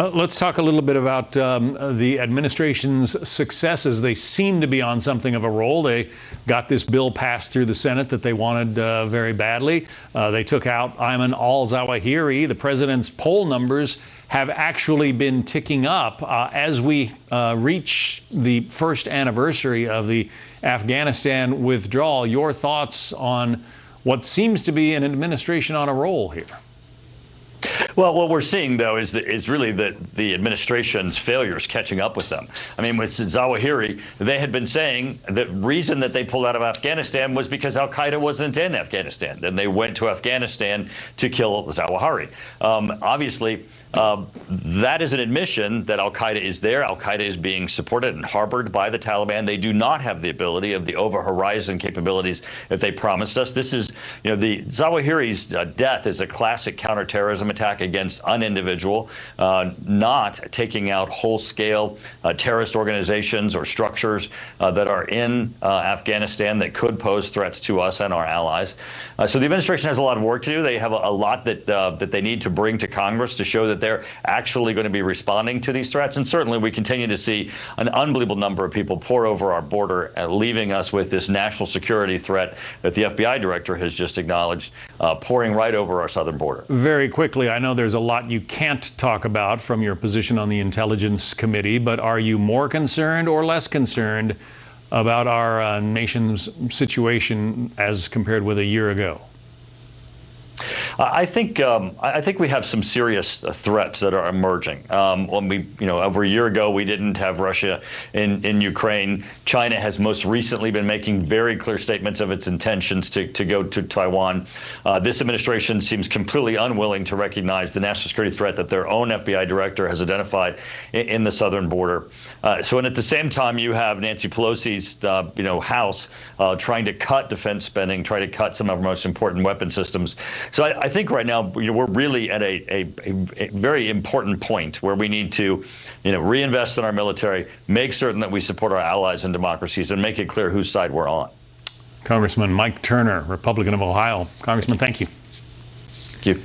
Let's talk a little bit about the administration's successes. They seem to be on something of a roll. They got this bill passed through the Senate that they wanted very badly. They took out Ayman al-Zawahiri. The president's poll numbers have actually been ticking up as we reach the first anniversary of the Afghanistan withdrawal. Your thoughts on what seems to be an administration on a roll here? Well, what we're seeing, though, is really the administration's failures catching up with them. I mean, with Zawahiri, they had been saying the reason that they pulled out of Afghanistan was because al-Qaeda wasn't in Afghanistan. Then they went to Afghanistan to kill Zawahiri. Obviously, that is an admission that al-Qaeda is there. Al-Qaeda is being supported and harbored by the Taliban. They do not have the ability of the over-horizon capabilities that they promised us. This is, the Zawahiri's death is a classic counterterrorism attack against an individual, not taking out whole-scale terrorist organizations or structures that are in Afghanistan that could pose threats to us and our allies. So the administration has a lot of work to do. They have a lot that they need to bring to Congress to show that they're actually going to be responding to these threats. And certainly we continue to see an unbelievable number of people pour over our border, leaving us with this national security threat that the FBI director has just acknowledged, pouring right over our southern border. Very quickly, I know there's a lot you can't talk about from your position on the Intelligence Committee, but are you more concerned or less concerned about our nation's situation as compared with a year ago? I think we have some serious threats that are emerging. When we, over a year ago, we didn't have Russia in Ukraine. China has most recently been making very clear statements of its intentions to go to Taiwan. This administration seems completely unwilling to recognize the national security threat that their own FBI director has identified in the southern border. And at the same time, you have Nancy Pelosi's, House trying to cut defense spending, trying to cut some of our most important weapon systems. So I think right now we're really at a very important point where we need to, reinvest in our military, make certain that we support our allies and democracies, and make it clear whose side we're on. Congressman Mike Turner, Republican of Ohio. Congressman, thank you. Thank you.